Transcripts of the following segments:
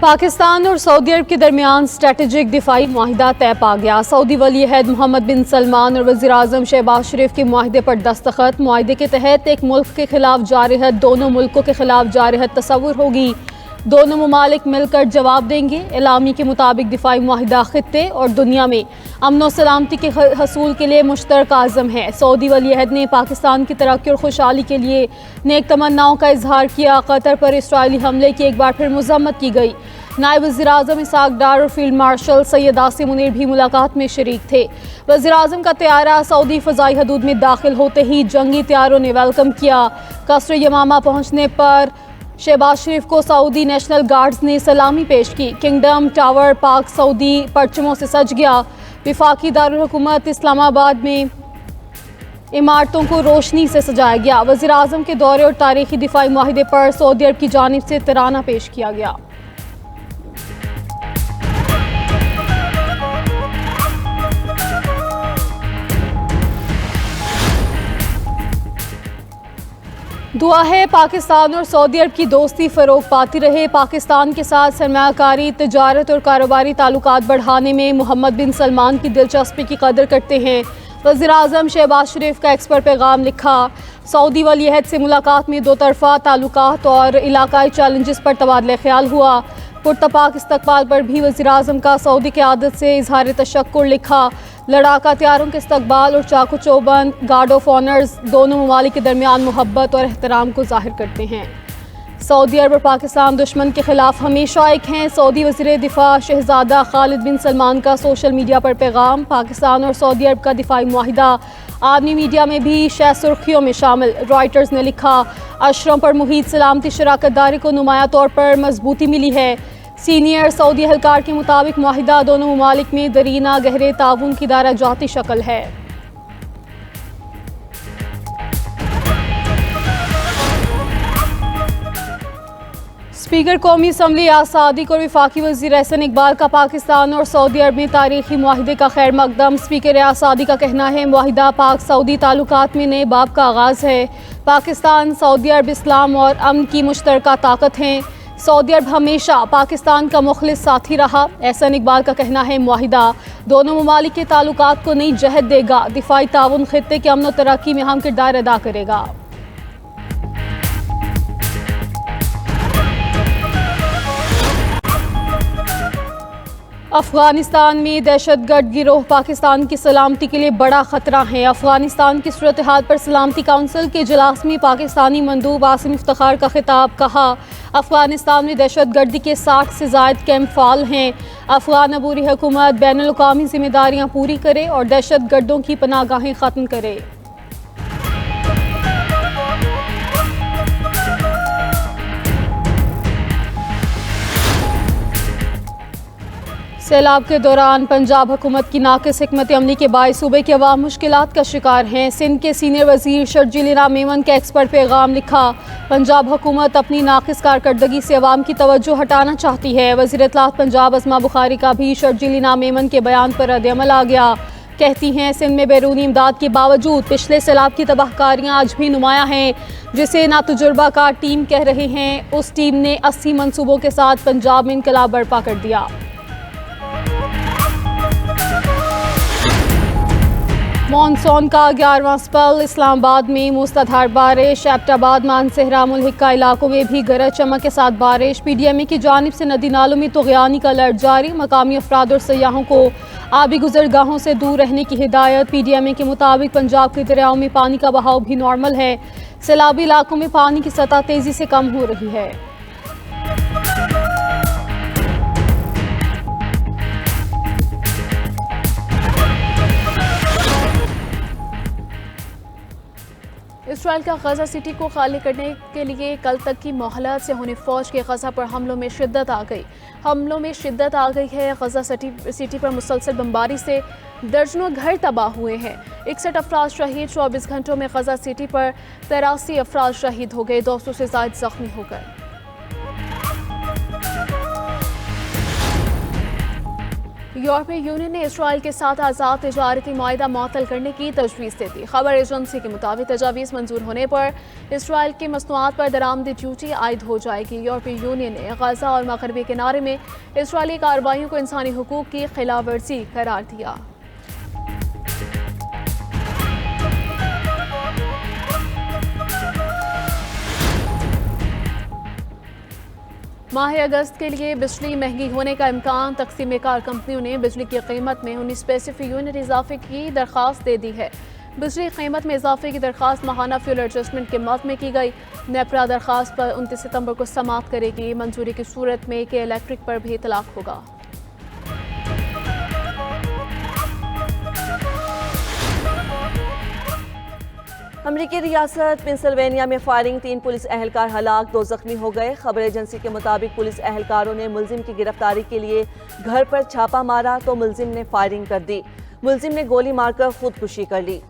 पाकिस्तान और सऊदी अरब के दरमियान स्ट्रेटेजिक दिफाई मुआहिदा तय पा गया। सऊदी वली अहद मोहम्मद बिन सलमान और वज़ीर आज़म शहबाज शरीफ के मुआहिदे पर दस्तखत। मुआहिदे के तहत एक मुल्क के खिलाफ जारहत दोनों मुल्कों के खिलाफ जारहत तस्वुर होगी। दोनों ममालिक मिलकर जवाब देंगे। एलामी के मुताबिक दिफाई मुआहिदा खित्ते और दुनिया में अमन व सलामती के हसूल के लिए मुश्तरक आज़म है। सऊदी वली अहद ने पाकिस्तान की तरक्की और खुशहाली के लिए नेक तमन्नाओं का इजहार किया। कतर पर इसराइली हमले की एक बार फिर मज़म्मत की गई। नायब वज़ीर आज़म इसाक डार और फील्ड मार्शल सैयद आसिम मुनीर भी मुलाकात में शरीक थे। वज़ीर आज़म का तैयारा सऊदी फ़ज़ाई हदूद में दाखिल होते ही जंगी तैयारों ने वेलकम किया। कसर यमामा पहुँचने पर शहबाज शरीफ को सऊदी नेशनल गार्ड्स ने सलामी पेश की। किंगडम टावर पाक सऊदी परचमों से सज गया। विफाकी दारुल हुकूमत इस्लामाबाद में इमारतों को रोशनी से सजाया गया। वज़ीर आज़म के दौरे और तारीखी दिफाई मुआहिदे पर सऊदी अरब की जानिब से तराना पेश किया गया। दुआ है पाकिस्तान और सऊदी अरब की दोस्ती फ़रोग पाती रहे। पाकिस्तान के साथ सरमायाकारी, तिजारत और कारोबारी ताल्लुकात बढ़ाने में मोहम्मद बिन सलमान की दिलचस्पी की कदर करते हैं। वज़ीर आज़म शहबाज शरीफ का एक्स पर पैगाम लिखा। सऊदी वली अहद से मुलाकात में दो तरफ़ा ताल्लुकात और इलाकाई चैलेंजेस पर तबादला ख्याल हुआ। पुरतपाक इस्तकबाल पर भी वज़ीर आज़म का सऊदी क़यादत से इजहार तशक्कुर लिखा। लड़ाका तैयारों के इस्तकबाल और चाकू चौबंद गार्ड ऑफ ऑनर्स दोनों ममालिक के दरमियान मोहब्बत और एहतराम को ज़ाहिर करते हैं। सऊदी अरब और पाकिस्तान दुश्मन के खिलाफ हमेशा एक हैं। सऊदी वज़ीर दिफा शहजादा खालिद बिन सलमान का सोशल मीडिया पर पैगाम। पाकिस्तान और सऊदी अरब का दिफाई मुआहिदा आलमी मीडिया में भी शह सुर्खियों में शामिल। रॉयटर्स ने लिखा, अशरों पर मुहित सलामती शराकतदारी को नुमाया तौर पर मजबूती मिली है। सीनियर सऊदी एहलकार के मुताबिक मुआहिदा दोनों ममालिक में दरीना गहरे ताउन की दायरा जाती शक्ल है। स्पीकर कौमी असम्बली याद सादिक और वफाकी वज़ीर एहसन इकबाल का पाकिस्तान और सऊदी अरब में तारीखी मुआहिदे का खैर मकदम। स्पीकर याद सादिक का कहना है, मुआहिदा पाक सऊदी ताल्लुकात में नए बाब का आगाज़ है। पाकिस्तान, सऊदी अरब इस्लाम और अमन की मुश्तरका ताकत हैं। सऊदी अरब हमेशा पाकिस्तान का मुखलिस साथी रहा। एहसन इकबाल का कहना है, मुआहिदा दोनों ममालिक के ताल्लुकात को नई जहत देगा। दिफाई ताउन खित्ते के अमन और तरक्की में अहम किरदार अदा करेगा। अफगानिस्तान में दहशतगर्द गिरोह पाकिस्तान की सलामती के लिए बड़ा खतरा है। अफगानिस्तान की सूरत हाल पर सलामती काउंसिल के इजलास में पाकिस्तानी मंदूब आसिम इफ्तिखार का खिताब। कहा, अफगानिस्तान में दहशतगर्दी के 60 से ज़ायद कैंप फाल हैं। अफगान अबूरी हुकूमत बैनुल-अक़वामी जिम्मेदारियाँ पूरी करे और दहशतगर्दों की पनाहगाहें ख़त्म करे। सैलाब के दौरान पंजाब हुकूमत की नाक़िस हिकमत अमली के बायस सूबे के अवाम मुश्किलात का शिकार हैं। सिंध के सीनियर वज़ीर शर्जील इनाम मेमन के एक्स पर पैगाम लिखा। पंजाब हुकूमत अपनी नाक़िस कारकर्दगी से अवाम की तवज्जो हटाना चाहती है। वज़ीर इत्तलात पंजाब अस्मा बुखारी का भी शर्जील इनाम मेमन के बयान पर रद्द-ए-अमल आ गया। कहती हैं, सिंध में बैरूनी इमदाद के बावजूद पिछले सैलाब की तबाहकारियाँ आज भी नुमाया हैं। जिसे नातजुर्बाकार टीम कह रहे हैं, उस टीम ने 80 मनसूबों के साथ पंजाब में इनकलाब बर्पा कर दिया। मॉनसून का 11वां स्पेल। इस्लामाबाद में मूसलाधार बारिश। एबटाबाद, मानसहरा, मुल्हिका इलाकों में भी गरज चमक के साथ बारिश। PDMA की जानिब से नदी नालों में तुग़यानी का अलर्ट जारी। मकामी अफराद और सयाहों को आबी गुजरगाहों से दूर रहने की हिदायत। PDMA के मुताबिक पंजाब के दरियाओं में पानी का बहाव भी नॉर्मल है। सैलाबी इलाकों में पानी की सतह तेज़ी से कम हो रही है। इसराइल का गजा सिटी को खाली करने के लिए कल तक की मोहलत से होने फौज के गजा पर हमलों में शिद्दत आ गई है। गजा सिटी पर मुसलसल बमबारी से दर्जनों घर तबाह हुए हैं। 61 अफराद शहीद। 24 घंटों में गजा सिटी पर 83 अफराद शहीद हो गए। 200 से ज़ायद जख्मी हो गए। यूरोपीय यूनियन ने इसराइल के साथ आज़ाद तिजारती मुआहदा मुअत्तल करने की तजवीज़ दे दी। खबर एजेंसी के मुताबिक तजावीज़ मंजूर होने पर इसराइल की मसनूआत पर दरामदी ड्यूटी आयद हो जाएगी। यूरोपीय यूनियन ने गजा और मगरबी किनारे में इसराइली कार्रवाइयों को इंसानी हुकूक की खिलाफ वर्जी करार दिया। माह अगस्त के लिए बिजली महंगी होने का इम्कान। तकसीम कार कंपनियों ने बिजली की कीमत में 19 पैसे फी यूनिट इजाफे की दरख्वास्त दे दी है। बिजली कीमत में इजाफे की दरख्वास्त माहाना फ्यूल एडजस्टमेंट के मद में की गई। नेपरा दरख्वास्त पर 29 सितंबर को समाप्त करेगी। मंजूरी की सूरत में के इलेक्ट्रिक पर भी इतलाक होगा। अमरीकी रियासत पेंसिल्वेनिया में फायरिंग, 3 पुलिस एहलकार हलाक, 2 जख्मी हो गए। खबर एजेंसी के मुताबिक पुलिस एहलकारों ने मुलजिम की गिरफ्तारी के लिए घर पर छापा मारा तो मुलजिम ने फायरिंग कर दी। मुलजिम ने गोली मारकर खुदकुशी कर ली।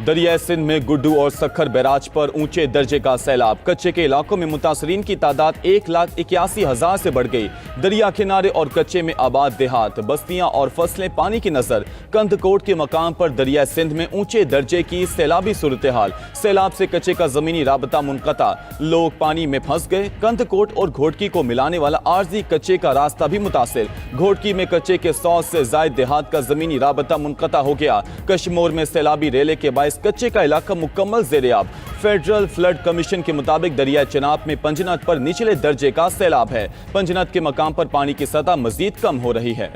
दरिया सिंध में गुड्डू और सखर बैराज पर ऊंचे दर्जे का सैलाब। कच्चे के इलाकों में मुतासरीन की तादाद 1,81,000 से बढ़ गई। दरिया किनारे और कच्चे में आबाद देहात, बस्तियां और फसलें पानी की नजर। कंदकोट के मकाम पर दरिया सिंध में ऊंचे दर्जे की सैलाबी सूरत हाल। सैलाब से कच्चे का जमीनी राबता मुनक़ता, लोग पानी में फंस गए। कंदकोट और घोटकी को मिलाने वाला आर्जी कच्चे का रास्ता भी मुतासिर। घोटकी में कच्चे के 100 से जायद देहात का जमीनी राबता मुनक़ता हो गया। कश्मोर में सैलाबी रेले के बायस कच्चे का इलाका मुकम्मल ज़ेर-ए-आब। फेडरल फ्लड कमीशन के मुताबिक दरिया चनाब में पंजनत पर निचले दर्जे का सैलाब है। पंजनत के मकाम पर पानी की सतह मजीद कम हो रही है।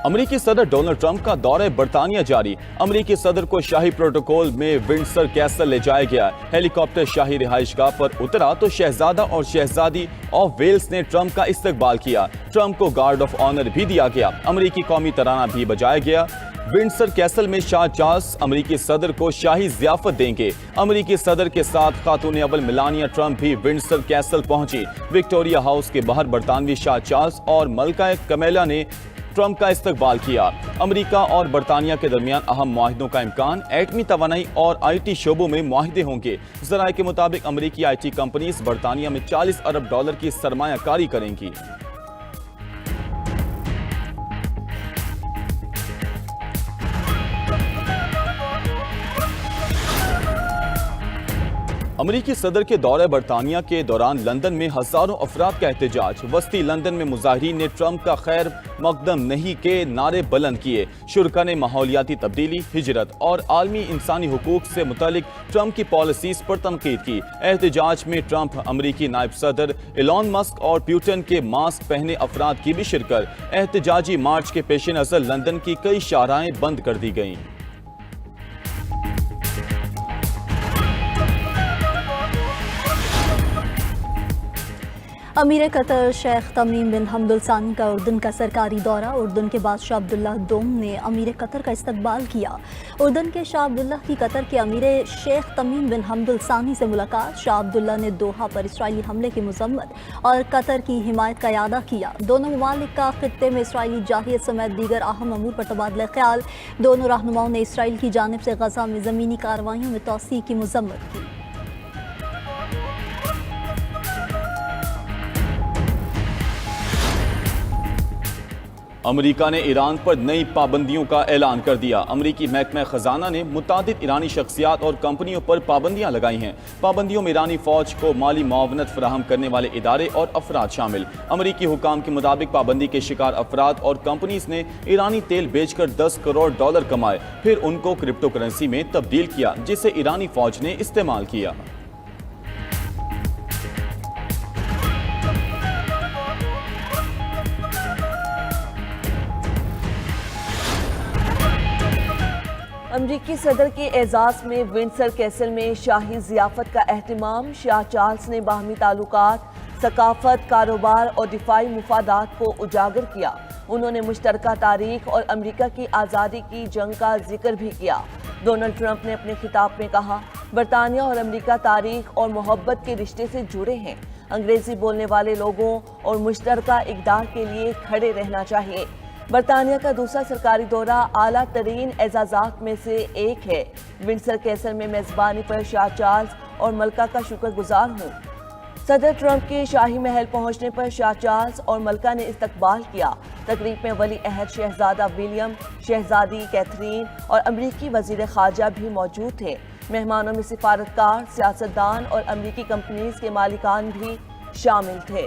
अमरीकी सदर डोनाल्ड ट्रंप का दौरे बरतानिया जारी। अमरीकी सदर को शाही प्रोटोकॉल में विंडसर कैसल ले जाया गया। हेलीकॉप्टर शाही रिहाइशगाह पर उतरा तो शहजादा और शहजादी ऑफ वेल्स ने ट्रंप का इस्तकबाल किया। ट्रंप को गार्ड ऑफ ऑनर भी दिया गया। अमरीकी कौमी तराना भी बजाया गया। विंडसर कैसल में शाह चार्ल्स अमरीकी सदर को शाही ज़ियाफत देंगे। अमरीकी सदर के साथ खातून अव्वल मेलानिया ट्रंप भी विंडसर कैसल पहुंची। विक्टोरिया हाउस के बाहर बरतानवी शाह चार्ल्स और मलका कमेला ने ट्रंप का इस्तकबाल किया। अमेरिका और बरतानिया के दरमियान अहम मुआहिदों का इम्कान। एटमी तवानाई और IT शोबों में मुआहिदे होंगे। ज़राए के मुताबिक अमरीकी IT कंपनीज बरतानिया में $40 अरब की सरमायाकारी करेंगी। अमरीकी सदर के दौरे बरतानिया के दौरान लंदन में हजारों अफराद का एहतजाज। वस्ती लंदन में मुजाहिरीन ने ट्रंप का खैर मकदम नहीं के नारे बुलंद किए। शुरका ने माहौलियाती तब्दीली, हिजरत और आलमी इंसानी हुकूक से मुतालिक ट्रंप की पॉलिसीज पर तनकीद की। एहतजाज में ट्रंप, अमरीकी नायब सदर एलन मस्क और प्यूटन के मास्क पहने अफराद की भी शिरकत। एहतजाजी मार्च के पेश नजर लंदन की कई शाहराहें बंद कर दी गईं। अमीर कतर शेख तमीम बिन हमद अल सानी का उर्दन का सरकारी दौरा। उर्दन के बादशाह अब्दुल्ला दोम ने अमीर कतर का इस्तकबाल किया। उर्दन के शाह अब्दुल्ला की कतर के अमीर शेख तमीम बिन हमद अल सानी से मुलाकात। शाह अब्दुल्ला ने दोहा पर इसराइली हमले की मजम्मत और कतर की हिमायत का इरादा किया। दोनों ममालिक का खित्ते में इसराइली जाहियत समेत दीगर अहम अमूर पर तबादला ख्याल। दोनों रहनुमाओं ने इसराइल की जानिब से गजा में ज़मीनी कार्रवाइयों में तोसी की मजम्मत की। अमेरिका ने ईरान पर नई पाबंदियों का ऐलान कर दिया। अमेरिकी महकमा खजाना ने मुतादिद ईरानी शख्सियात और कंपनियों पर पाबंदियां लगाई हैं। पाबंदियों में ईरानी फौज को माली मुआवनत फराहम करने वाले इदारे और अफराद शामिल। अमेरिकी हुकाम के मुताबिक पाबंदी के शिकार अफराद और कंपनीज ने ईरानी तेल बेचकर $10 करोड़ कमाए, फिर उनको क्रिप्टो करेंसी में तब्दील किया, जिसे ईरानी फौज ने इस्तेमाल किया। अमरीकी सदर के एजाज़ में विंडसर कैसल में शाही ज़ियाफ़त का एहतमाम। शाह चार्ल्स ने बाहमी ताल्लुकात, सकाफत, कारोबार और दिफाई मुफादात को उजागर किया। उन्होंने मुश्तरका तारीख और अमरीका की आज़ादी की जंग का जिक्र भी किया। डोनाल्ड ट्रंप ने अपने खिताब में कहा, बरतानिया और अमरीका तारीख और मोहब्बत के रिश्ते से जुड़े हैं। अंग्रेज़ी बोलने वाले लोगों और मुश्तरका इक़दार के लिए खड़े रहना चाहिए। बरतानिया का दूसरा सरकारी दौरा आला तरीन एजाज़ात में से एक है। विंडसर कैसल में मेज़बानी पर शाह चार्ल्स और मलका का शुक्रगुजार हूँ। सदर ट्रंप के शाही महल पहुंचने पर शाह चार्ल्स और मलका ने इस्तकबाल किया। तकरीब में वली अहद शहजादा विलियम, शहजादी कैथरीन और अमरीकी वजीर खारजा भी मौजूद थे। मेहमानों में सिफारतकार, सियासतदान और अमरीकी कंपनीज के मालिकान भी शामिल थे।